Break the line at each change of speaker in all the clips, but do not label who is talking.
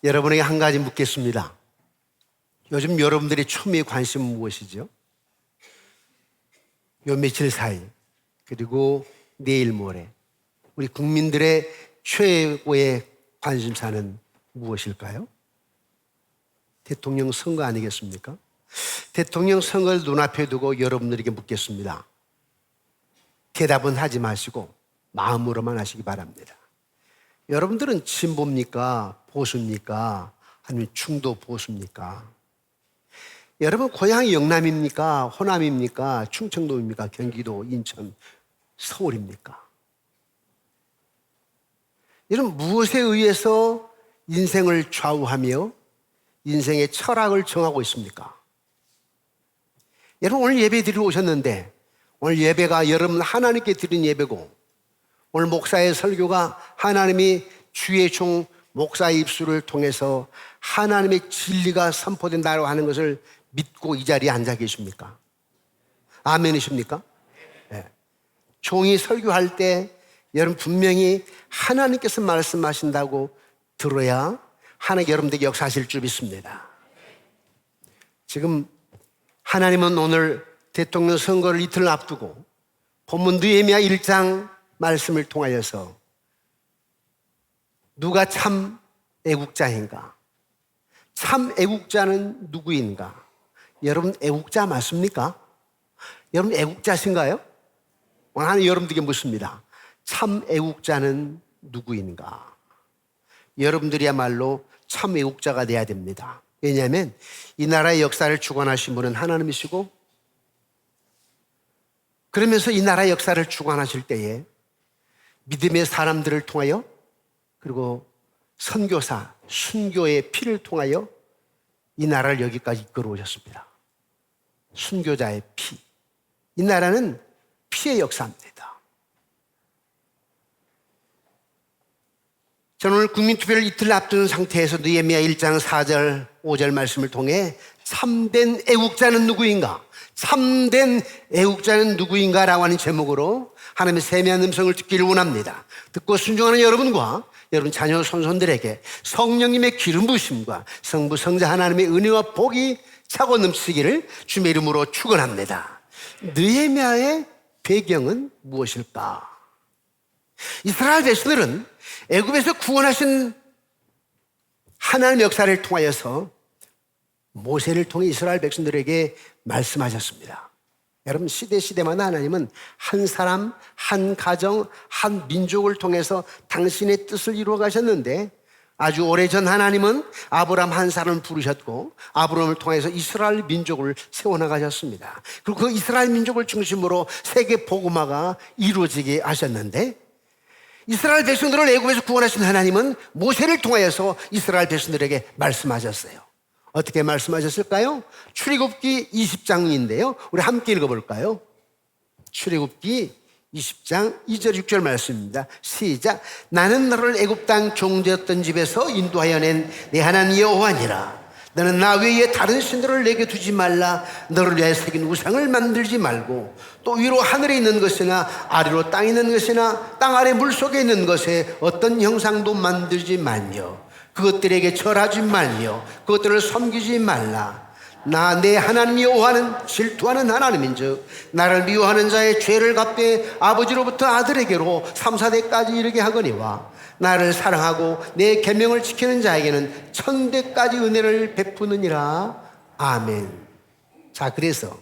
여러분에게 한 가지 묻겠습니다. 요즘 여러분들의 초미의 관심은 무엇이죠? 요 며칠 사이, 그리고 내일 모레 우리 국민들의 최고의 관심사는 무엇일까요? 대통령 선거 아니겠습니까? 대통령 선거를 눈앞에 두고 여러분들에게 묻겠습니다. 대답은 하지 마시고 마음으로만 하시기 바랍니다. 여러분들은 진보입니까? 보수입니까? 아니면 중도 보수입니까? 여러분 고향이 영남입니까? 호남입니까? 충청도입니까? 경기도, 인천, 서울입니까? 여러분 무엇에 의해서 인생을 좌우하며 인생의 철학을 정하고 있습니까? 여러분 오늘 예배 드리러 오셨는데 오늘 예배가 여러분 하나님께 드린 예배고 오늘 목사의 설교가 하나님이 주의 종 목사의 입술을 통해서 하나님의 진리가 선포된다고 하는 것을 믿고 이 자리에 앉아 계십니까? 아멘이십니까? 네. 종이 설교할 때 여러분 분명히 하나님께서 말씀하신다고 들어야 하나님 여러분들에게 역사하실 줄 믿습니다. 지금 하나님은 오늘 대통령 선거를 이틀 앞두고 본문 느헤미야 1장 말씀을 통하여서 누가 참 애국자인가? 참 애국자는 누구인가? 여러분 애국자 맞습니까? 여러분 애국자신가요? 오늘 하나님 여러분들에게 묻습니다. 참 애국자는 누구인가? 여러분들이야말로 참 애국자가 돼야 됩니다. 왜냐하면 이 나라의 역사를 주관하신 분은 하나님이시고 그러면서 이 나라의 역사를 주관하실 때에 믿음의 사람들을 통하여 그리고 선교사, 순교의 피를 통하여 이 나라를 여기까지 이끌어 오셨습니다. 순교자의 피. 이 나라는 피의 역사입니다. 저는 오늘 국민투표를 이틀 앞둔 상태에서 느헤미야 1장 4절, 5절 말씀을 통해 참된 애국자는 누구인가? 참된 애국자는 누구인가? 라고 하는 제목으로 하나님의 세미한 음성을 듣기를 원합니다. 듣고 순종하는 여러분과 여러분 자녀 손손들에게 성령님의 기름 부으심과 성부 성자 하나님의 은혜와 복이 차고 넘치기를 주의 이름으로 축원합니다. 느헤미야의 배경은 무엇일까? 이스라엘 백성들은 애굽에서 구원하신 하나님의 역사를 통하여서 모세를 통해 이스라엘 백성들에게 말씀하셨습니다. 여러분 시대마다 하나님은 한 사람, 한 가정, 한 민족을 통해서 당신의 뜻을 이루어 가셨는데 아주 오래전 하나님은 아브라함 한 사람을 부르셨고 아브라함을 통해서 이스라엘 민족을 세워나가셨습니다. 그리고 그 이스라엘 민족을 중심으로 세계 복음화가 이루어지게 하셨는데 이스라엘 백성들을 애굽에서 구원하신 하나님은 모세를 통하여서 이스라엘 백성들에게 말씀하셨어요. 어떻게 말씀하셨을까요? 출애굽기 20장인데요. 우리 함께 읽어볼까요? 출애굽기 20장 2절 6절 말씀입니다. 시작. 나는 너를 애굽 땅 종되었던 집에서 인도하여 낸 내 하나님 여호와니라. 너는 나 외에 다른 신들을 내게 두지 말라. 너를 위하여 새긴 우상을 만들지 말고 또 위로 하늘에 있는 것이나 아래로 땅에 있는 것이나 땅 아래 물속에 있는 것에 어떤 형상도 만들지 말며 그것들에게 절하지 말며 그것들을 섬기지 말라. 나 내 하나님 여호와는 질투하는 하나님인즉 나를 미워하는 자의 죄를 갚되 아버지로부터 아들에게로 3, 4대까지 이르게 하거니와 나를 사랑하고 내 계명을 지키는 자에게는 1000대까지 은혜를 베푸느니라. 아멘. 자, 그래서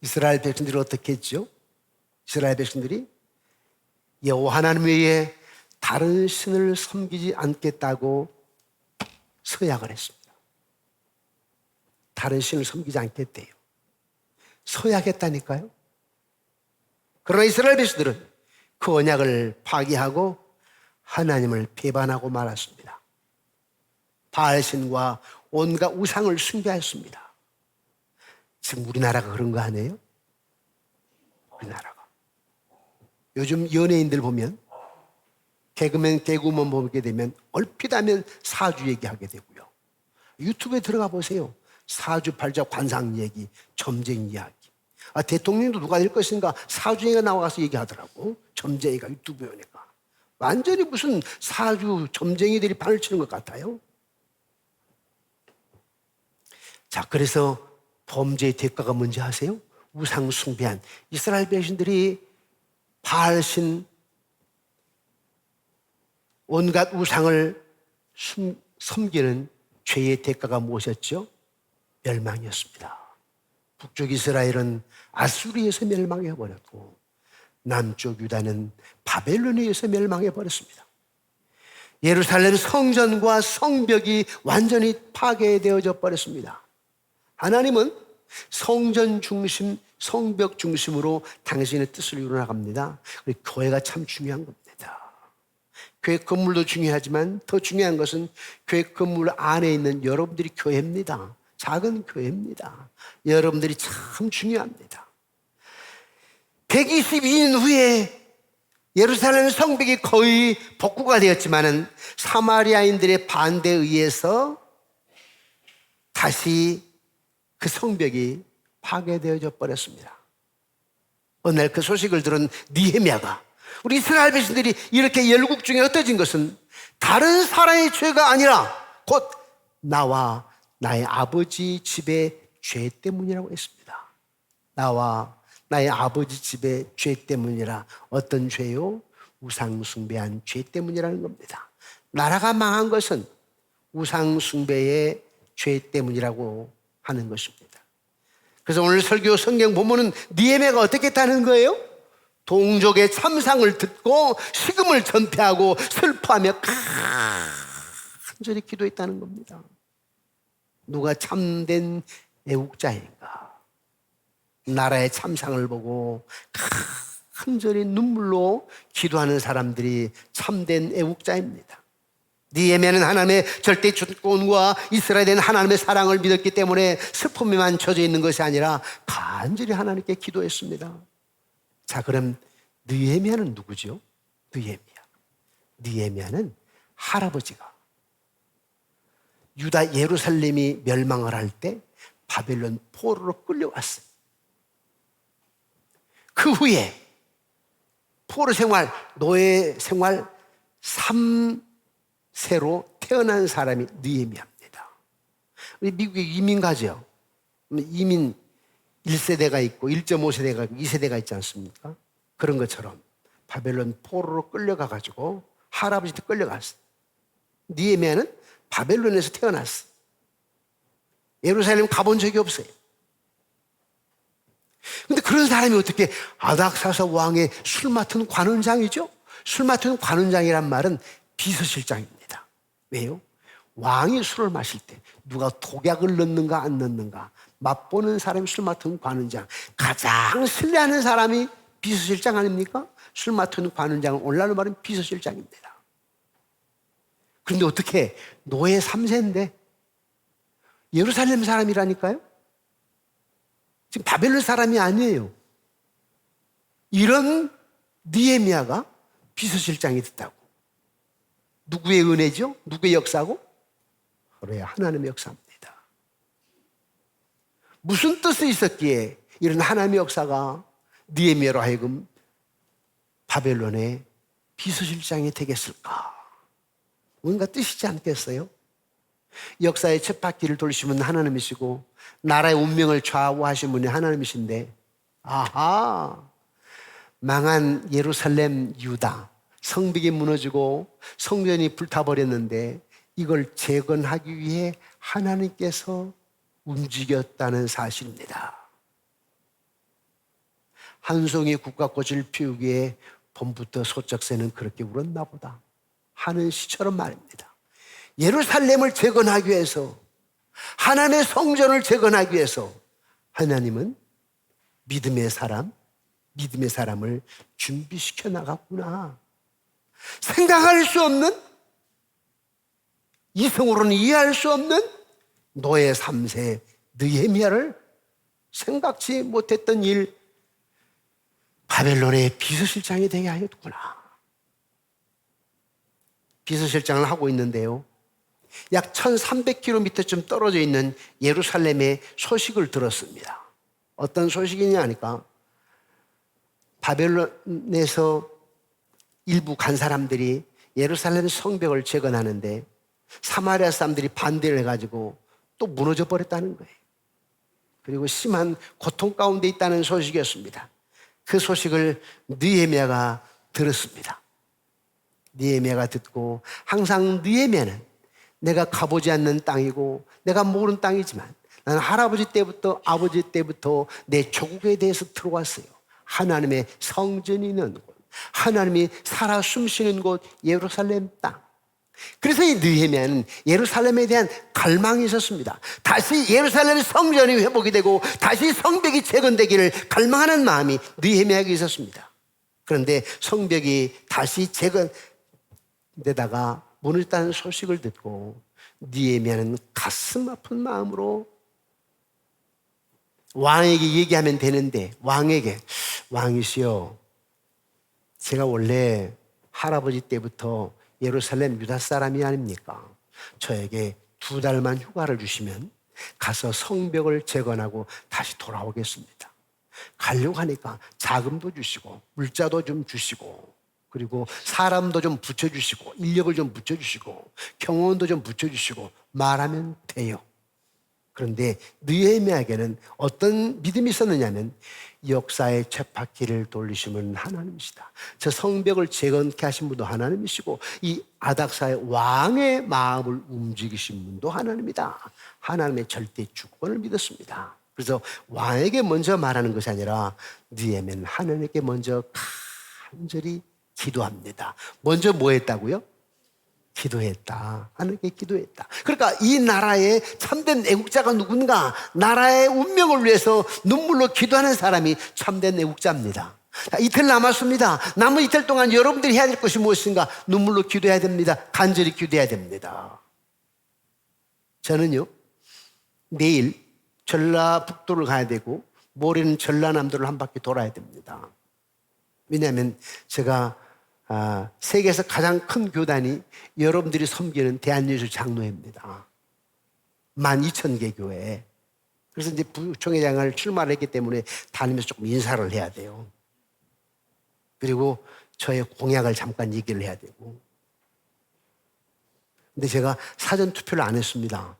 이스라엘 백성들이 어떻게 했죠? 이스라엘 백성들이 여호와 하나님 외에 다른 신을 섬기지 않겠다고 서약을 했습니다. 다른 신을 섬기지 않겠대요. 서약했다니까요. 그러나 이스라엘 백성들은 그 언약을 파기하고 하나님을 배반하고 말았습니다. 바알신과 온갖 우상을 숭배했습니다. 지금 우리나라가 그런 거 아니에요? 우리나라가. 요즘 연예인들 보면 개그맨, 개그우먼 보게 되면 얼핏 하면 사주 얘기하게 되고요. 유튜브에 들어가 보세요. 사주팔자 관상 얘기, 점쟁이 이야기. 대통령도 누가 될 것인가 사주가 나와서 얘기하더라고. 점쟁이가 유튜브에 오니까. 완전히 무슨 사주 점쟁이들이 판을 치는 것 같아요. 자, 그래서 범죄의 대가가 뭔지 아세요? 우상 숭배한 이스라엘 백성들이 바알신 온갖 우상을 섬기는 죄의 대가가 무엇이었죠? 멸망이었습니다. 북쪽 이스라엘은 아수리에서 멸망해버렸고 남쪽 유다는 바벨론에 의해서 멸망해버렸습니다. 예루살렘 성전과 성벽이 완전히 파괴되어져 버렸습니다. 하나님은 성전 중심, 성벽 중심으로 당신의 뜻을 이루어나갑니다. 교회가 참 중요한 겁니다. 교회 건물도 중요하지만 더 중요한 것은 교회 건물 안에 있는 여러분들이 교회입니다. 작은 교회입니다. 여러분들이 참 중요합니다. 122년 후에 예루살렘 성벽이 거의 복구가 되었지만은 사마리아인들의 반대에 의해서 다시 그 성벽이 파괴되어져 버렸습니다. 어느 날 그 소식을 들은 느헤미야가 우리 이스라엘 백성들이 이렇게 열국 중에 흩어진 것은 다른 사람의 죄가 아니라 곧 나와 나의 아버지 집의 죄 때문이라고 했습니다. 나와 나의 아버지 집의 죄 때문이라. 어떤 죄요? 우상 숭배한 죄 때문이라는 겁니다. 나라가 망한 것은 우상 숭배의 죄 때문이라고 하는 것입니다. 그래서 오늘 설교 성경 본문은 느헤미야가 어떻게 했다는 거예요? 동족의 참상을 듣고 식음을 전폐하고 슬퍼하며 간절히 기도했다는 겁니다. 누가 참된 애국자인가? 나라의 참상을 보고 간절히 눈물로 기도하는 사람들이 참된 애국자입니다. 느헤미야는 하나님의 절대 주권과 이스라엘에 대한 하나님의 사랑을 믿었기 때문에 슬픔에만 젖어 있는 것이 아니라 간절히 하나님께 기도했습니다. 자, 그럼 느헤미야는 누구죠? 느헤미야는 할아버지가 유다 예루살렘이 멸망을 할 때 바벨론 포로로 끌려왔어요. 그 후에 포로 생활, 노예 생활 3세로 태어난 사람이 느헤미야입니다. 우리 미국에 이민 가죠. 이민 1세대가 있고 1.5세대가 있고 2세대가 있지 않습니까? 그런 것처럼 바벨론 포로로 끌려가가지고 할아버지한테 끌려갔어. 느헤미야는 바벨론에서 태어났어. 예루살렘 가본 적이 없어요. 근데 그런 사람이 어떻게 아닥사스 왕의 술 맡은 관원장이죠? 술 맡은 관원장이란 말은 비서실장입니다. 왜요? 왕이 술을 마실 때 누가 독약을 넣는가 안 넣는가 맛보는 사람이 술 맡은 관원장. 가장 신뢰하는 사람이 비서실장 아닙니까? 술 맡은 관원장은 오늘날로 말하면 비서실장입니다. 그런데 어떻게 노예 3세인데 예루살렘 사람이라니까요? 지금 바벨론 사람이 아니에요. 이런 느헤미야가 비서실장이 됐다고. 누구의 은혜죠? 누구의 역사고? 그래야 하나님의 역사입니다. 무슨 뜻이 있었기에 이런 하나님의 역사가 느헤미야로 하여금 바벨론의 비서실장이 되겠을까? 뭔가 뜻이지 않겠어요? 역사의 쳇바퀴를 돌리시면 하나님이시고 나라의 운명을 좌우하신 분이 하나님이신데, 아하, 망한 예루살렘 유다 성벽이 무너지고 성전이 불타버렸는데 이걸 재건하기 위해 하나님께서 움직였다는 사실입니다. 한 송이 국화꽃을 피우기에 봄부터 소쩍새는 그렇게 울었나 보다 하는 시처럼 말입니다. 예루살렘을 재건하기 위해서, 하나님의 성전을 재건하기 위해서 하나님은 믿음의 사람을 준비시켜 나갔구나. 생각할 수 없는, 이성으로는 이해할 수 없는 노예 3세 느헤미야를 생각지 못했던 일, 바벨론의 비서실장이 되게 하였구나. 비서실장을 하고 있는데요, 약 1300km쯤 떨어져 있는 예루살렘의 소식을 들었습니다. 어떤 소식이냐 하니까 바벨론에서 일부 간 사람들이 예루살렘 성벽을 재건하는데 사마리아 사람들이 반대를 해가지고 또 무너져 버렸다는 거예요. 그리고 심한 고통 가운데 있다는 소식이었습니다. 그 소식을 느헤미야가 들었습니다. 느헤미야가 듣고 항상 느헤미야는 내가 가보지 않는 땅이고 내가 모르는 땅이지만 나는 할아버지 때부터 아버지 때부터 내 조국에 대해서 들어왔어요. 하나님의 성전이 있는 곳, 하나님이 살아 숨쉬는 곳 예루살렘 땅. 그래서 이 느헤미야는 예루살렘에 대한 갈망이 있었습니다. 다시 예루살렘 성전이 회복이 되고 다시 성벽이 재건되기를 갈망하는 마음이 느헤미야에게 있었습니다. 그런데 성벽이 다시 재건되다가 무너졌다는 소식을 듣고 느헤미야는 가슴 아픈 마음으로 왕에게 얘기하면 되는데 왕이시여, 제가 원래 할아버지 때부터 예루살렘 유다 사람이 아닙니까? 저에게 2달만 휴가를 주시면 가서 성벽을 재건하고 다시 돌아오겠습니다. 가려고 하니까 자금도 주시고 물자도 좀 주시고 그리고 사람도 좀 붙여주시고 인력을 좀 붙여주시고 경호원도 좀 붙여주시고 말하면 돼요. 그런데 느헤미야에게는 어떤 믿음이 있었느냐면 역사의 쳇바퀴를 돌리시면 하나님이시다. 저 성벽을 재건케 하신 분도 하나님이시고 이 아닥사의 왕의 마음을 움직이신 분도 하나님이다. 하나님의 절대 주권을 믿었습니다. 그래서 왕에게 먼저 말하는 것이 아니라 느헤미야는 하나님께 먼저 간절히 기도합니다. 먼저 뭐 했다고요? 기도했다. 하나님께 기도했다. 그러니까 이 나라의 참된 애국자가 누군가, 나라의 운명을 위해서 눈물로 기도하는 사람이 참된 애국자입니다. 이틀 남았습니다. 남은 이틀 동안 여러분들이 해야 될 것이 무엇인가? 눈물로 기도해야 됩니다. 간절히 기도해야 됩니다. 저는요, 내일 전라북도를 가야 되고 모레는 전라남도를 한 바퀴 돌아야 됩니다. 왜냐하면 제가 세계에서 가장 큰 교단이 여러분들이 섬기는 대한예수 장로회입니다. 12,000개 교회. 그래서 이제 부총회장을 출마를 했기 때문에 다니면서 조금 인사를 해야 돼요. 그리고 저의 공약을 잠깐 얘기를 해야 되고. 근데 제가 사전 투표를 안 했습니다.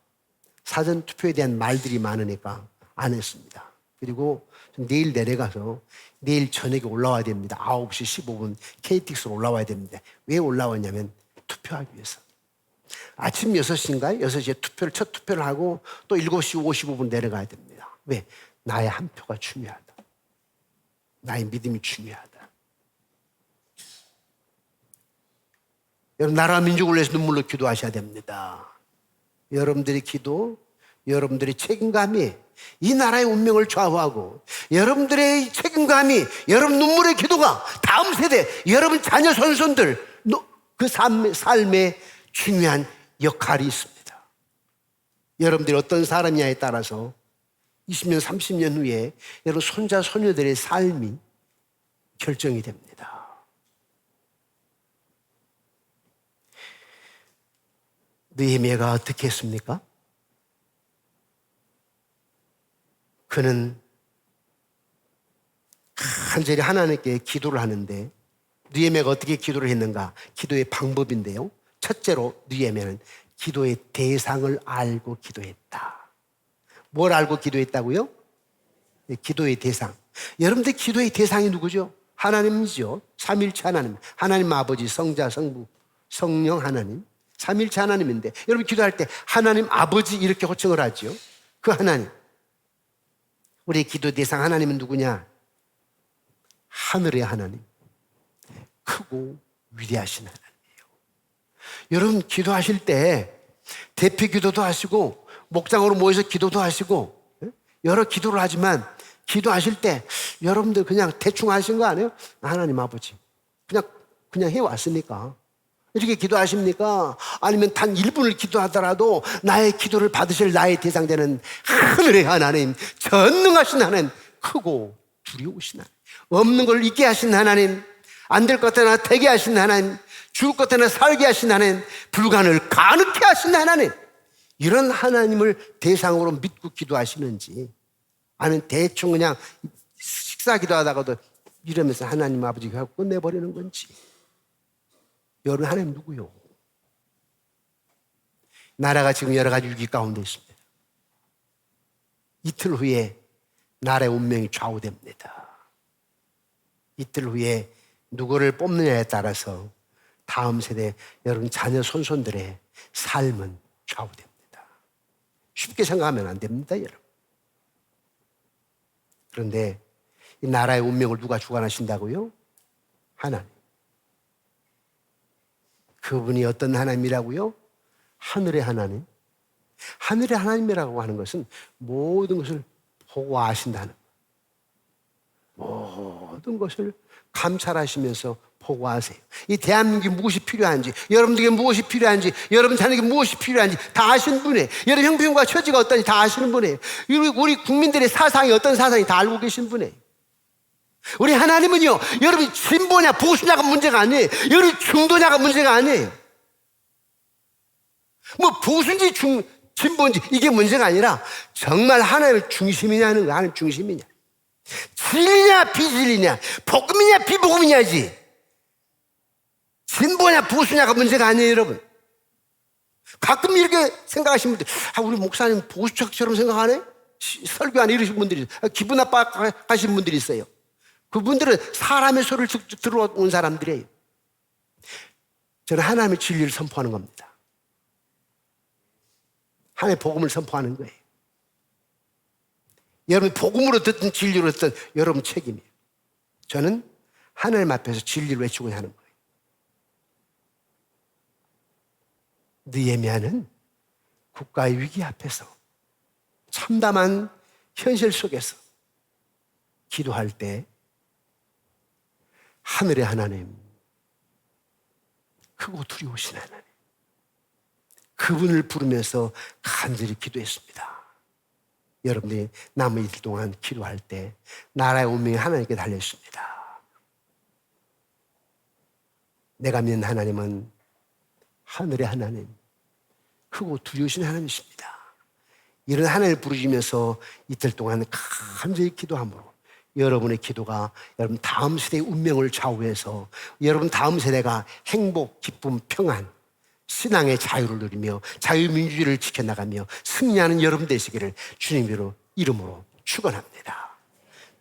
사전 투표에 대한 말들이 많으니까 안 했습니다. 그리고 내일 내려가서 내일 저녁에 올라와야 됩니다. 9시 15분 KTX로 올라와야 됩니다. 왜 올라왔냐면 투표하기 위해서. 아침 6시인가요? 6시에 첫 투표를 하고 또 7시 55분 내려가야 됩니다. 왜? 나의 한 표가 중요하다. 나의 믿음이 중요하다. 여러분, 나라 민족을 위해서 눈물로 기도하셔야 됩니다. 여러분들의 기도, 여러분들의 책임감이 이 나라의 운명을 좌우하고 여러분들의 책임감이, 여러분 눈물의 기도가 다음 세대, 여러분 자녀 손손들 그 삶에 중요한 역할이 있습니다. 여러분들이 어떤 사람이냐에 따라서 20년, 30년 후에 여러분 손자, 손녀들의 삶이 결정이 됩니다. 느헤미야가 어떻게 했습니까? 그는 간절히 하나님께 기도를 하는데 느헤미야가 어떻게 기도를 했는가? 기도의 방법인데요. 첫째로 느헤미야는 기도의 대상을 알고 기도했다. 뭘 알고 기도했다고요? 기도의 대상. 여러분들 기도의 대상이 누구죠? 하나님이죠. 삼일체 하나님. 하나님 아버지, 성자, 성부, 성령 하나님. 삼일체 하나님인데 여러분 기도할 때 하나님 아버지 이렇게 호칭을 하죠. 그 하나님. 우리의 기도 대상 하나님은 누구냐? 하늘의 하나님. 크고 위대하신 하나님이에요. 여러분 기도하실 때 대피 기도도 하시고 목장으로 모여서 기도도 하시고 여러 기도를 하지만 기도하실 때 여러분들 그냥 대충 하신 거 아니에요? 하나님 아버지 그냥 해왔으니까 이렇게 기도하십니까? 아니면 단 1분을 기도하더라도 나의 기도를 받으실 나의 대상되는 하늘의 하나님, 전능하신 하나님, 크고 두려우신 하나님, 없는 걸 있게 하신 하나님, 안 될 것 하나 되게 하신 하나님, 죽을 것 하나 살게 하신 하나님, 불가능을 가능케 하신 하나님, 이런 하나님을 대상으로 믿고 기도하시는지 아니면 대충 그냥 식사 기도하다가도 이러면서 하나님 아버지가 하고 끝내버리는 건지. 여러분 하나님 누구요? 나라가 지금 여러 가지 위기 가운데 있습니다. 이틀 후에 나라의 운명이 좌우됩니다. 이틀 후에 누구를 뽑느냐에 따라서 다음 세대 여러분 자녀 손손들의 삶은 좌우됩니다. 쉽게 생각하면 안 됩니다, 여러분. 그런데 이 나라의 운명을 누가 주관하신다고요? 하나님. 그분이 어떤 하나님이라고요? 하늘의 하나님. 하늘의 하나님이라고 하는 것은 모든 것을 보고 아신다는 거예요. 모든 것을 감찰하시면서 보고 아세요. 이 대한민국에 무엇이 필요한지, 여러분들에게 무엇이 필요한지, 여러분 자녀에게 무엇이 필요한지 다 아시는 분이에요. 여러분 형편과 처지가 어떤지 다 아시는 분이에요. 우리 국민들의 사상이 어떤 사상이 다 알고 계신 분이에요. 우리 하나님은요, 여러분이 진보냐 보수냐가 문제가 아니에요. 여러분이 중도냐가 문제가 아니에요. 뭐 보수인지 진보인지 이게 문제가 아니라 정말 하나님의 중심이냐는 거, 하나님 중심이냐, 진리냐 비진리냐, 복음이냐 비복음이냐지, 진보냐 보수냐가 문제가 아니에요, 여러분. 가끔 이렇게 생각하시는 분들, 우리 목사님 보수적처럼 생각하네? 설교하네 이러신 분들이 있어요. 기분 나빠하시는 분들이 있어요. 그분들은 사람의 소리를 직접 들어온 사람들이에요. 저는 하나님의 진리를 선포하는 겁니다. 하나님의 복음을 선포하는 거예요. 여러분이 복음으로 듣든 진리로 듣든 여러분 책임이에요. 저는 하나님 앞에서 진리를 외치고 하는 거예요. 느헤미야는 국가의 위기 앞에서 참담한 현실 속에서 기도할 때 하늘의 하나님, 크고 두려우신 하나님, 그분을 부르면서 간절히 기도했습니다. 여러분들이 남은 이틀 동안 기도할 때 나라의 운명이 하나님께 달려있습니다. 내가 믿는 하나님은 하늘의 하나님, 크고 두려우신 하나님이십니다. 이런 하나님을 부르시면서 이틀 동안 간절히 기도함으로 여러분의 기도가 여러분 다음 세대의 운명을 좌우해서 여러분 다음 세대가 행복, 기쁨, 평안, 신앙의 자유를 누리며 자유민주주의를 지켜나가며 승리하는 여러분 되시기를 주님으로 이름으로 축원합니다.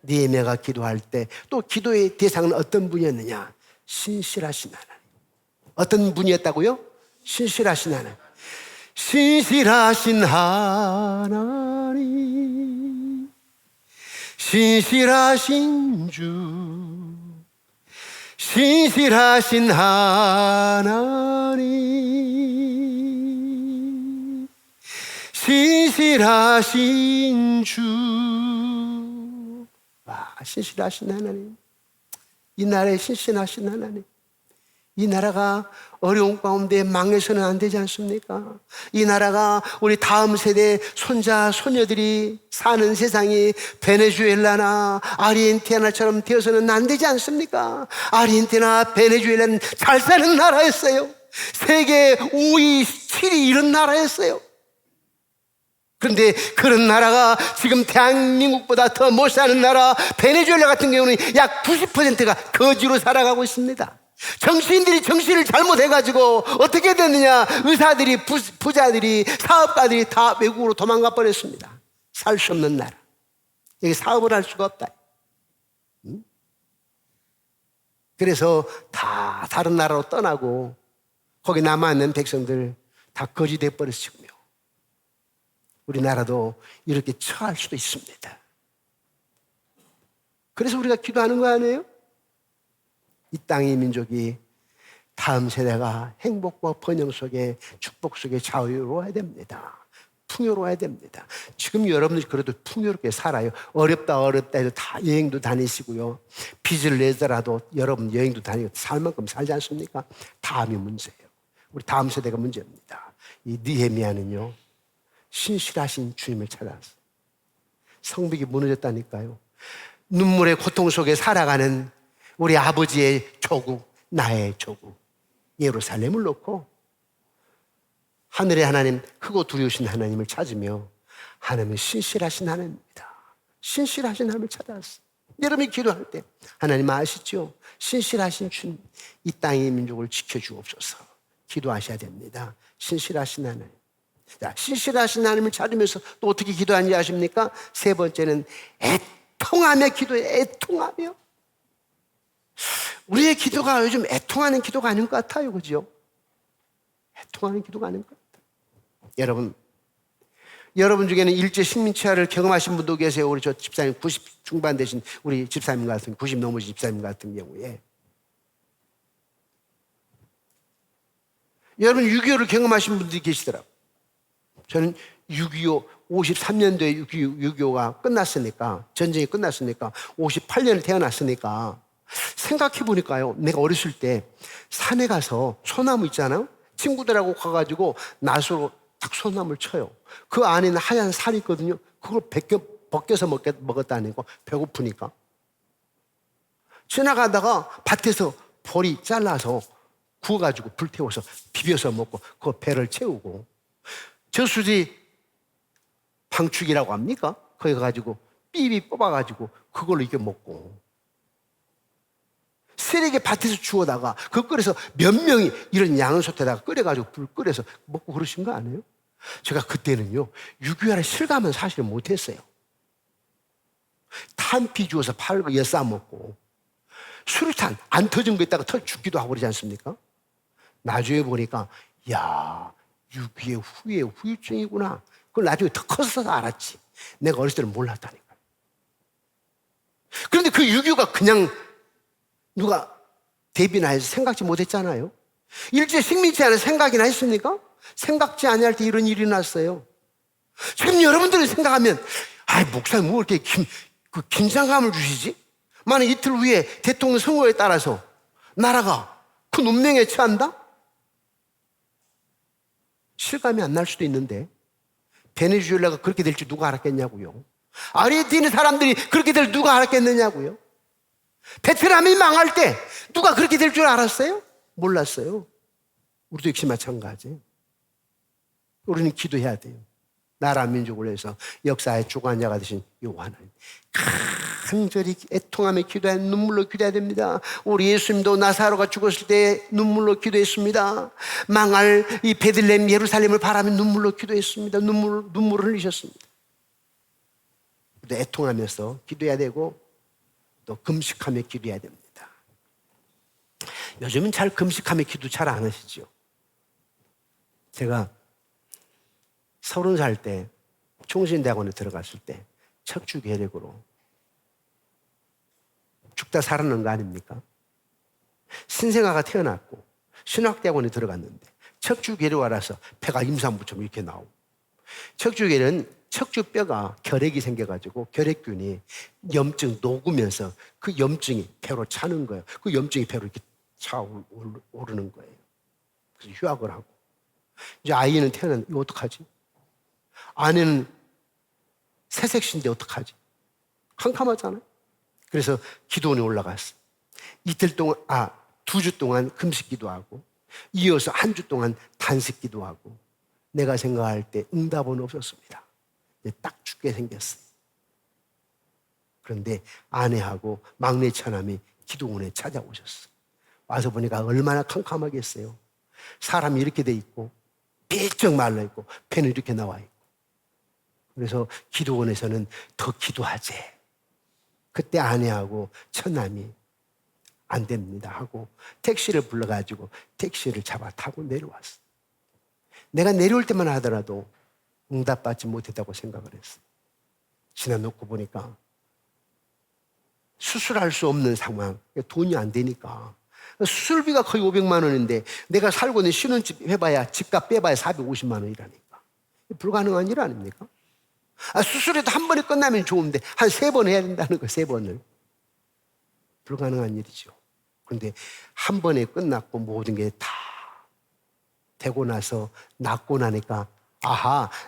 느헤미야가 기도할 때 또 기도의 대상은 어떤 분이었느냐? 신실하신 하나님. 어떤 분이었다고요? 신실하신 하나님. 신실하신 하나님, 신실하신 주, 신실하신 하나님, 신실하신 주. 와, 신실하신 하나님. 이 나라에 신실하신 하나님. 이 나라가 어려운 가운데 망해서는 안 되지 않습니까? 이 나라가 우리 다음 세대 손자, 소녀들이 사는 세상이 베네수엘라나 아르헨티나처럼 되어서는 안 되지 않습니까? 아르헨티나, 베네수엘라는 잘 사는 나라였어요. 세계 5위, 7위 이런 나라였어요. 그런데 그런 나라가 지금 대한민국보다 더 못 사는 나라 베네수엘라 같은 경우는 약 90%가 거지로 살아가고 있습니다. 정치인들이 정치를 잘못해가지고 어떻게 됐느냐? 의사들이, 부자들이, 사업가들이 다 외국으로 도망가 버렸습니다. 살 수 없는 나라. 여기 사업을 할 수가 없다. 그래서 다 다른 나라로 떠나고 거기 남아있는 백성들 다 거지 돼버렸으며 우리나라도 이렇게 처할 수도 있습니다. 그래서 우리가 기도하는 거 아니에요? 이 땅의 민족이 다음 세대가 행복과 번영 속에 축복 속에 자유로워야 됩니다. 풍요로워야 됩니다. 지금 여러분들이 그래도 풍요롭게 살아요. 어렵다 해도 다 여행도 다니시고요. 빚을 내더라도 여러분 여행도 다니고 살 만큼 살지 않습니까? 다음이 문제예요. 우리 다음 세대가 문제입니다. 이 느헤미야는요, 신실하신 주님을 찾아서 성벽이 무너졌다니까요. 눈물의 고통 속에 살아가는 우리 아버지의 조국, 나의 조국 예루살렘을 놓고 하늘의 하나님, 크고 두려우신 하나님을 찾으며 하나님은 신실하신 하나님입니다. 신실하신 하나님을 찾아왔어요. 여러분이 기도할 때 하나님 아시죠? 신실하신 주님, 이 땅의 민족을 지켜주옵소서 기도하셔야 됩니다. 신실하신 하나님. 자, 신실하신 하나님을 찾으면서 또 어떻게 기도하는지 아십니까? 세 번째는 애통하며 기도해요. 애통하며. 우리의 기도가 요즘 애통하는 기도가 아닌 것 같아요. 그죠? 애통하는 기도가 아닌 것 같아요. 여러분 중에는 일제 식민지화를 경험하신 분도 계세요. 우리 저 집사님 90 중반 되신 우리 집사님 같은 90 넘으신 집사님 같은 경우에 여러분 6.25를 경험하신 분들이 계시더라고요. 저는 6.25 53년도에 6.25가 끝났으니까 전쟁이 끝났으니까 58년에 태어났으니까 생각해 보니까요. 내가 어렸을 때 산에 가서 소나무 있잖아요. 친구들하고 가가지고 낫으로 딱 소나무를 쳐요. 그 안에는 하얀 살이 있거든요. 그걸 벗겨서 먹었다는 거. 배고프니까. 지나가다가 밭에서 보리 잘라서 구워가지고 불태워서 비벼서 먹고 그 배를 채우고 저수지 방축이라고 합니까? 거기 가가지고 삐삐 뽑아가지고 그걸로 이렇게 먹고 쓰레기 밭에서 주워다가 그거 끓여서 몇 명이 이런 양은솥에다가 끓여가지고 불 끓여서 먹고 그러신 거 아니에요? 제가 그때는요 6.25를 실감은 사실 못했어요. 탄피 주워서 팔고 엿싸 먹고 수류탄 안 터진 거 있다가 터 죽기도 하고 그러지 않습니까? 나중에 보니까 야 6.25 후에 후유증이구나. 그걸 나중에 더 커서 알았지. 내가 어렸을 때는 몰랐다니까. 그런데 그 6.25가 그냥 누가 대비나 해서 생각지 못했잖아요. 일제 식민지하는 생각이나 했습니까? 생각지 아니할 때 이런 일이 났어요. 지금 여러분들이 생각하면 목사님 뭐 이렇게 긴장감을 주시지? 만약 이틀 후에 대통령 선거에 따라서 나라가 큰 운명에 처한다? 실감이 안 날 수도 있는데 베네수엘라가 그렇게 될지 누가 알았겠냐고요. 아르헨티나 사람들이 그렇게 될 누가 알았겠느냐고요. 베트남이 망할 때 누가 그렇게 될 줄 알았어요? 몰랐어요. 우리도 역시 마찬가지. 우리는 기도해야 돼요. 나라 민족을 위해서 역사의 주관자가 되신 여호와 하나님 간절히 애통하며 기도해 눈물로 기도해야 됩니다. 우리 예수님도 나사로가 죽었을 때 눈물로 기도했습니다. 망할 이 베들레헴 예루살렘을 바라며 눈물로 기도했습니다. 눈물을 흘리셨습니다. 애통하면서 기도해야 되고 또 금식하며 기도해야 됩니다. 요즘은 잘 금식하며 기도 잘 안 하시죠. 제가 30살 때 총신대학원에 들어갔을 때 척추 괴력으로 죽다 살아난 거 아닙니까? 신생아가 태어났고 신학대학원에 들어갔는데 척추 괴력이라서 배가 임산부처럼 이렇게 나오고 척추 괴력은 척추뼈가 결핵이 생겨가지고 결핵균이 염증 녹으면서 그 염증이 배로 차는 거예요. 그 염증이 배로 이렇게 차오르는 거예요. 그래서 휴학을 하고 이제 아이는 태어났는데 이거 어떡하지? 아내는 새색시인데 어떡하지? 캄캄하잖아요. 그래서 기도원에 올라갔어. 이틀 동안, 2주 동안 금식 기도하고 이어서 한 주 동안 단식 기도하고 내가 생각할 때 응답은 없었습니다. 딱 죽게 생겼어요. 그런데 아내하고 막내 처남이 기도원에 찾아오셨어요. 와서 보니까 얼마나 캄캄하겠어요. 사람이 이렇게 돼 있고 삐쩍 말라 있고 폐는 이렇게 나와 있고 그래서 기도원에서는 더 기도하재. 그때 아내하고 처남이 안 됩니다 하고 택시를 불러가지고 택시를 잡아 타고 내려왔어. 내가 내려올 때만 하더라도 응답받지 못했다고 생각을 했어. 지나놓고 보니까 수술할 수 없는 상황, 돈이 안 되니까 수술비가 거의 500만 원인데 내가 살고 있는 신혼집 해봐야 집값 빼봐야 450만 원이라니까. 불가능한 일 아닙니까? 수술에도 한 번에 끝나면 좋은데 한 3번 해야 된다는 거, 3번을. 불가능한 일이죠. 그런데 한 번에 끝났고 모든 게 다 되고 나서 낫고 나니까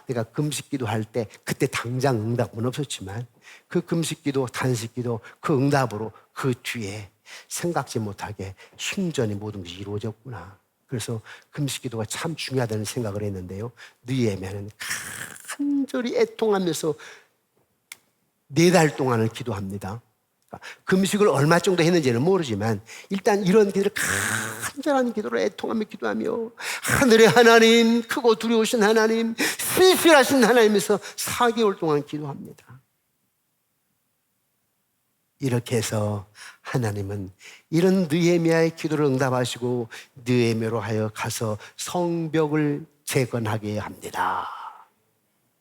내가 금식기도 할 때 그때 당장 응답은 없었지만 그 금식기도 단식기도 그 응답으로 그 뒤에 생각지 못하게 순전히 모든 것이 이루어졌구나. 그래서 금식기도가 참 중요하다는 생각을 했는데요. 느헤미야는 간절히 애통하면서 4달 동안을 기도합니다. 금식을 얼마 정도 했는지는 모르지만 일단 이런 기도를, 간절한 기도를 애통하며 기도하며 하늘의 하나님, 크고 두려우신 하나님, 신실하신 하나님에서 4개월 동안 기도합니다. 이렇게 해서 하나님은 이런 느헤미야의 기도를 응답하시고 느헤미야로 하여 가서 성벽을 재건하게 합니다.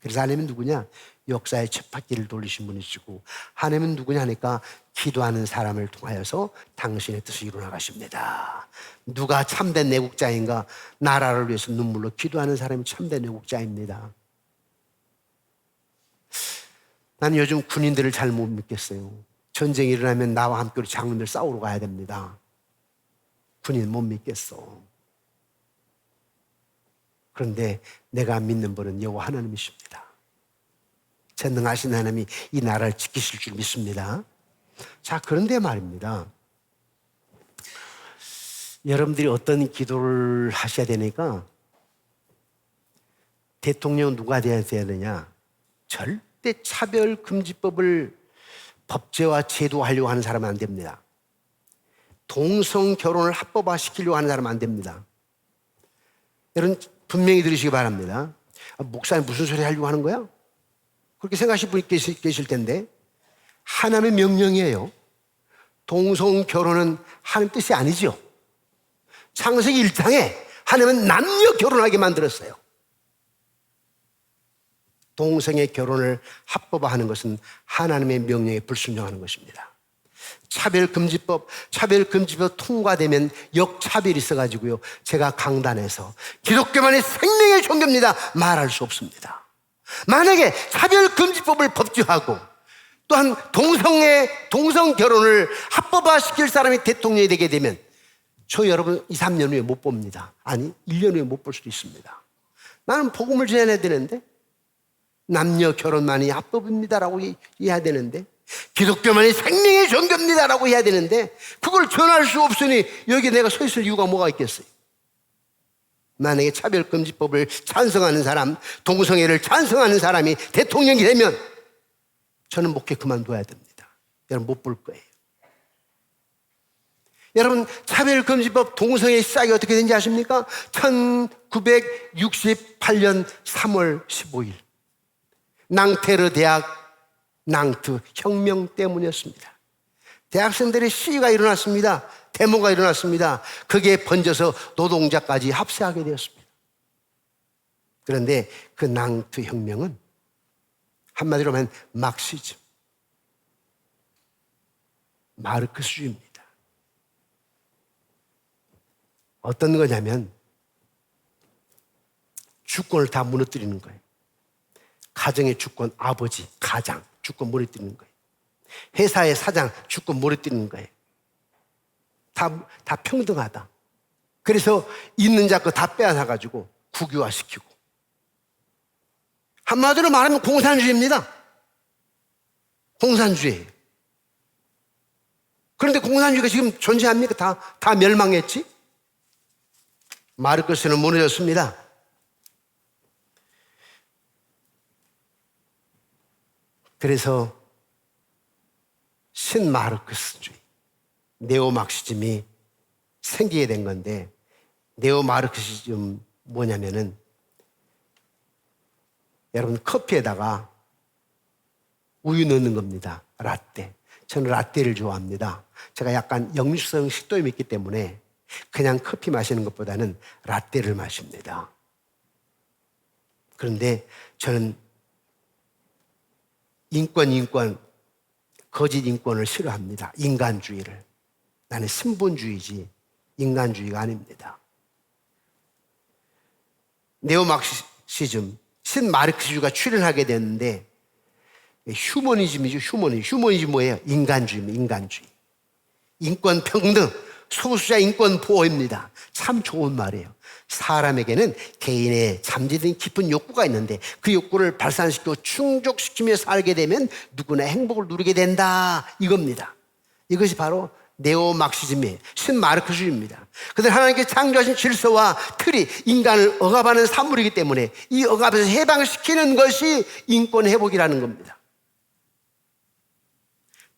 그래서 하나님은 누구냐? 역사의 쳇바퀴를 돌리신 분이시고, 하나님은 누구냐 하니까 기도하는 사람을 통하여서 당신의 뜻을 이루어 가십니다. 누가 참된 애국자인가? 나라를 위해서 눈물로 기도하는 사람이 참된 애국자입니다. 나는 요즘 군인들을 잘 못 믿겠어요. 전쟁이 일어나면 나와 함께 우리 장군들 싸우러 가야 됩니다. 군인 못 믿겠어. 그런데 내가 믿는 분은 여호와 하나님이십니다. 전능하신 하나님이 이 나라를 지키실 줄 믿습니다. 자, 그런데 말입니다. 여러분들이 어떤 기도를 하셔야 되니까, 대통령은 누가 돼야 되느냐? 절대 차별금지법을 법제와 제도하려고 하는 사람은 안 됩니다. 동성 결혼을 합법화시키려고 하는 사람은 안 됩니다. 여러분 분명히 들으시기 바랍니다. 목사님 무슨 소리 하려고 하는 거야? 그렇게 생각하실 분이 계실 텐데, 하나님의 명령이에요. 동성 결혼은 하나님 뜻이 아니죠. 창세기 1장에 하나님은 남녀 결혼하게 만들었어요. 동성의 결혼을 합법화하는 것은 하나님의 명령에 불순종하는 것입니다. 차별금지법 통과되면 역차별이 있어가지고요, 제가 강단에서 기독교만의 생명의 종교입니다 말할 수 없습니다. 만약에 차별금지법을 법제하고 또한 동성 결혼을 합법화시킬 사람이 대통령이 되게 되면 저 여러분 2, 3년 후에 못 봅니다. 아니 1년 후에 못 볼 수도 있습니다. 나는 복음을 전해야 되는데, 남녀 결혼만이 합법입니다라고 해야 되는데, 기독교만이 생명의 종교입니다라고 해야 되는데, 그걸 전할 수 없으니 여기 내가 서 있을 이유가 뭐가 있겠어요? 만약에 차별금지법을 찬성하는 사람, 동성애를 찬성하는 사람이 대통령이 되면 저는 목회 그만둬야 됩니다. 여러분 못 볼 거예요. 여러분 차별금지법 동성애 시작이 어떻게 된지 아십니까? 1968년 3월 15일 낭테르 대학 낭트 혁명 때문이었습니다. 대학생들의 시위가 일어났습니다. 데모가 일어났습니다. 그게 번져서 노동자까지 합세하게 되었습니다. 그런데 그 낭트 혁명은 한마디로 하면 막시즘, 마르크스주의입니다. 어떤 거냐면 주권을 다 무너뜨리는 거예요. 가정의 주권, 아버지, 가장 주권 무너뜨리는 거예요. 회사의 사장 주권 무너뜨리는 거예요. 다 평등하다. 그래서 있는 자거 다 빼앗아가지고 국유화시키고, 한마디로 말하면 공산주의입니다. 공산주의예요. 그런데 공산주의가 지금 존재합니까? 다 멸망했지? 마르크스는 무너졌습니다. 그래서 신마르크스주의, 네오마르크시즘이 생기게 된 건데, 네오마르크시즘 뭐냐면은 여러분 커피에다가 우유 넣는 겁니다. 라떼. 저는 라떼를 좋아합니다. 제가 약간 역류성 식도염이 있기 때문에 그냥 커피 마시는 것보다는 라떼를 마십니다. 그런데 저는 거짓 인권을 싫어합니다. 인간주의를. 나는 신본주의지 인간주의가 아닙니다. 네오마르크시즘, 신마르크스주의가 출현하게 됐는데, 휴머니즘이죠. 휴머니즘 뭐예요? 인간주의입니다. 인간주의. 인권 평등, 소수자 인권 보호입니다. 참 좋은 말이에요. 사람에게는 개인의 잠재된 깊은 욕구가 있는데 그 욕구를 발산시키고 충족시키며 살게 되면 누구나 행복을 누리게 된다, 이겁니다. 이것이 바로 네오마르크시즘이에요. 신마르크스주의입니다. 그런데 하나님께 창조하신 질서와 틀이 인간을 억압하는 산물이기 때문에 이 억압에서 해방시키는 것이 인권 회복이라는 겁니다.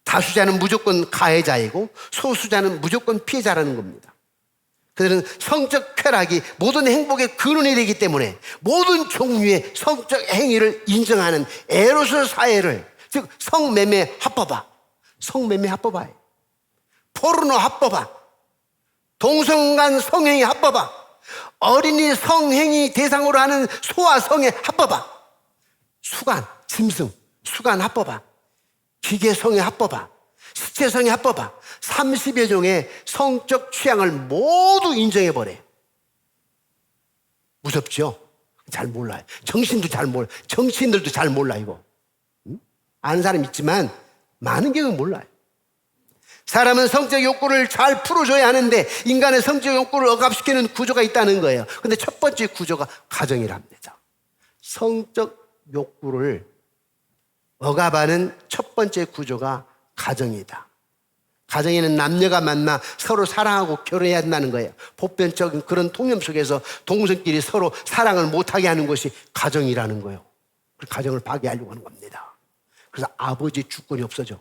다수자는 무조건 가해자이고 소수자는 무조건 피해자라는 겁니다. 그들은 성적 쾌락이 모든 행복의 근원이 되기 때문에 모든 종류의 성적 행위를 인정하는 에로스 사회를, 즉 성매매 합법화, 성매매 합법화예요. 포르노 합법화, 동성간 성행위 합법화, 어린이 성행위 대상으로 하는 소아성애 합법화, 수간, 짐승, 수간 합법화, 기계성애 합법화, 시체성애 합법화, 30여 종의 성적 취향을 모두 인정해버려요. 무섭죠? 잘 몰라요. 정치인들도 잘 몰라, 이거. 아는 사람 있지만 많은 경우는 몰라요. 사람은 성적 욕구를 잘 풀어줘야 하는데 인간의 성적 욕구를 억압시키는 구조가 있다는 거예요. 근데 첫 번째 구조가 가정이랍니다. 성적 욕구를 억압하는 첫 번째 구조가 가정이다. 가정에는 남녀가 만나 서로 사랑하고 결혼해야 한다는 거예요. 보편적인 그런 통념 속에서 동성끼리 서로 사랑을 못하게 하는 것이 가정이라는 거예요. 가정을 파괴하려고 하는 겁니다. 그래서 아버지의 주권이 없어져.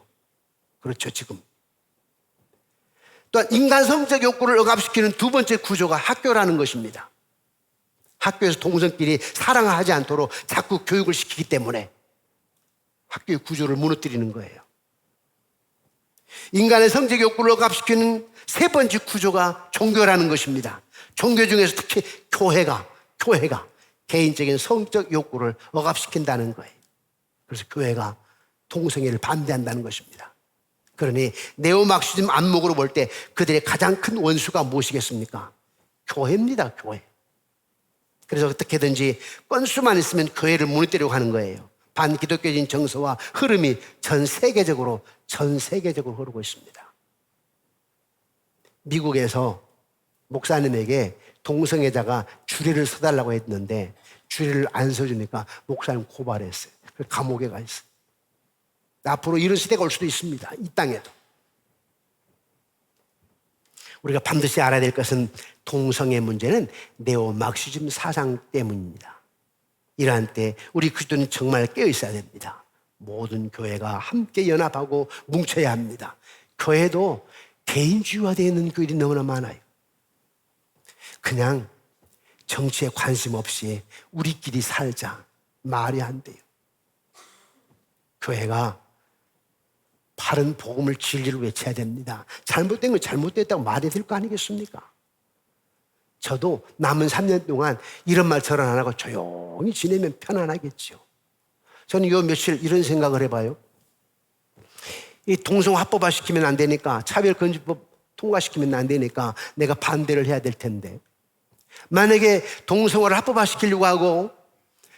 그렇죠, 지금. 또한 인간 성적 욕구를 억압시키는 두 번째 구조가 학교라는 것입니다. 학교에서 동성끼리 사랑을 하지 않도록 자꾸 교육을 시키기 때문에 학교의 구조를 무너뜨리는 거예요. 인간의 성적 욕구를 억압시키는 세 번째 구조가 종교라는 것입니다. 종교 중에서 특히 교회가 개인적인 성적 욕구를 억압시킨다는 거예요. 그래서 교회가 동성애를 반대한다는 것입니다. 그러니 네오막시즘 안목으로 볼 때 그들의 가장 큰 원수가 무엇이겠습니까? 교회입니다, 교회. 그래서 어떻게든지 건수만 있으면 교회를 무너뜨리려고 하는 거예요. 반기독교적인 정서와 흐름이 전 세계적으로 흐르고 있습니다. 미국에서 목사님에게 동성애자가 주례를 서달라고 했는데 주례를 안 서주니까 목사님 고발했어요. 감옥에 가 있어요. 앞으로 이런 시대가 올 수도 있습니다. 이 땅에도. 우리가 반드시 알아야 될 것은 동성애 문제는 네오막시즘 사상 때문입니다. 이러한 때 우리 그리스도는 정말 깨어 있어야 됩니다. 모든 교회가 함께 연합하고 뭉쳐야 합니다. 교회도 개인주의화되어 있는 교회들이 너무나 많아요. 그냥 정치에 관심 없이 우리끼리 살자, 말이 안 돼요. 교회가 바른 복음을 진리를 외쳐야 됩니다. 잘못된 건 잘못됐다고 말해야 될 거 아니겠습니까? 저도 남은 3년 동안 이런 말 저런 안 하고 조용히 지내면 편안하겠죠. 저는 요 며칠 이런 생각을 해봐요. 이 동성 합법화 시키면 안 되니까, 차별금지법 통과시키면 안 되니까 내가 반대를 해야 될 텐데, 만약에 동성애를 합법화 시키려고 하고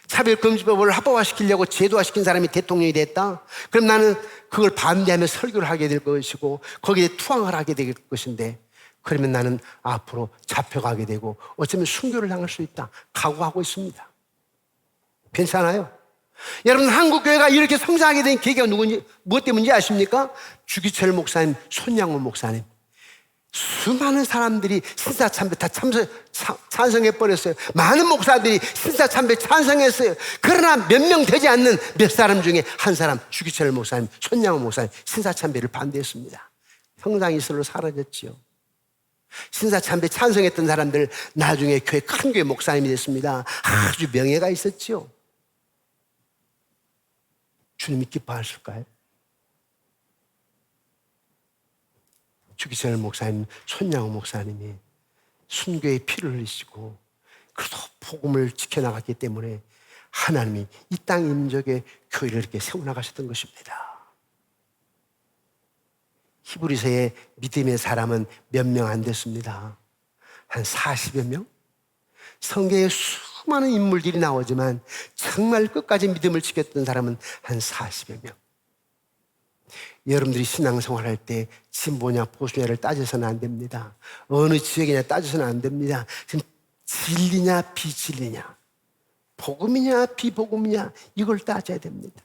차별금지법을 합법화시키려고 제도화시킨 사람이 대통령이 됐다? 그럼 나는 그걸 반대하며 설교를 하게 될 것이고 거기에 투항을 하게 될 것인데, 그러면 나는 앞으로 잡혀가게 되고 어쩌면 순교를 당할 수 있다. 각오하고 있습니다. 괜찮아요? 여러분, 한국교회가 이렇게 성장하게 된 계기가 누군지, 무엇 때문인지 아십니까? 주기철 목사님, 손양호 목사님. 수많은 사람들이 신사참배 다 찬성해버렸어요. 많은 목사들이 신사참배 찬성했어요. 그러나 몇 명 되지 않는 몇 사람 중에 한 사람, 주기철 목사님, 손양호 목사님, 신사참배를 반대했습니다. 형상이 스스로 사라졌지요. 신사참배 찬성했던 사람들 나중에 교회 큰 교회 목사님이 됐습니다. 아주 명예가 있었지요. 주님이 기뻐하실까요? 주기철 목사님, 손양호 목사님이 순교의 피를 흘리시고 그래도 복음을 지켜나갔기 때문에 하나님이 이 땅 임적의 교회를 이렇게 세워나가셨던 것입니다. 히브리서의 믿음의 사람은 몇 명 안 됐습니다. 한 40여 명? 성경에 수많은 인물들이 나오지만 정말 끝까지 믿음을 지켰던 사람은 한 40여 명. 여러분들이 신앙생활할 때 진보냐 보수냐를 따져서는 안 됩니다. 어느 지역이냐 따져서는 안 됩니다. 지금 진리냐 비진리냐, 복음이냐 비복음이냐, 이걸 따져야 됩니다.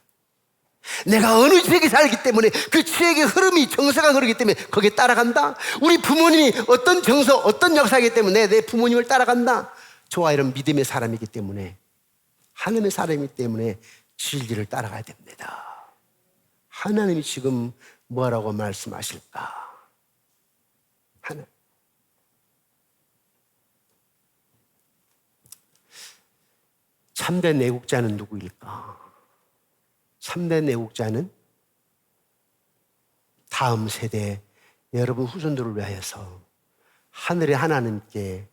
내가 어느 지역에 살기 때문에 그 지역의 흐름이, 정서가 흐르기 때문에 거기에 따라간다. 우리 부모님이 어떤 정서, 어떤 역사이기 때문에 내 부모님을 따라간다. 저와 이런 믿음의 사람이기 때문에, 하나님의 사람이기 때문에 진리를 따라가야 됩니다. 하나님이 지금 뭐라고 말씀하실까? 하나. 참된 애국자는 누구일까? 참된 애국자는 다음 세대 여러분 후손들을 위하여서 하늘의 하나님께,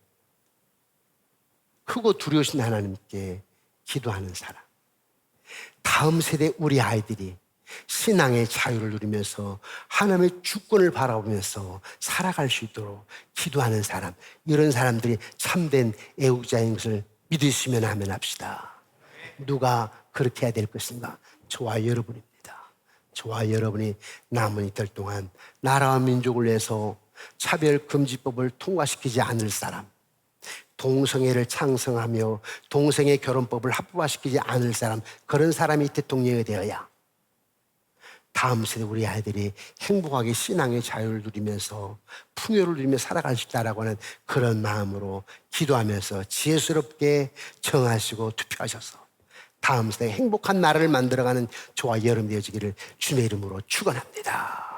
크고 두려우신 하나님께 기도하는 사람. 다음 세대 우리 아이들이 신앙의 자유를 누리면서 하나님의 주권을 바라보면서 살아갈 수 있도록 기도하는 사람, 이런 사람들이 참된 애국자인 것을 믿으시면 하면 합시다. 누가 그렇게 해야 될 것인가? 저와 여러분입니다. 저와 여러분이 남은 이틀 동안 나라와 민족을 위해서 차별금지법을 통과시키지 않을 사람, 동성애를 창성하며 동성애 결혼법을 합법화시키지 않을 사람, 그런 사람이 대통령이 되어야 다음 세대 우리 아이들이 행복하게 신앙의 자유를 누리면서 풍요를 누리며 살아갈 수 있다라고 하는 그런 마음으로 기도하면서 지혜스럽게 정하시고 투표하셔서 다음 세대 행복한 나라를 만들어가는 저와 여러분 되어지기를 주님의 이름으로 축원합니다.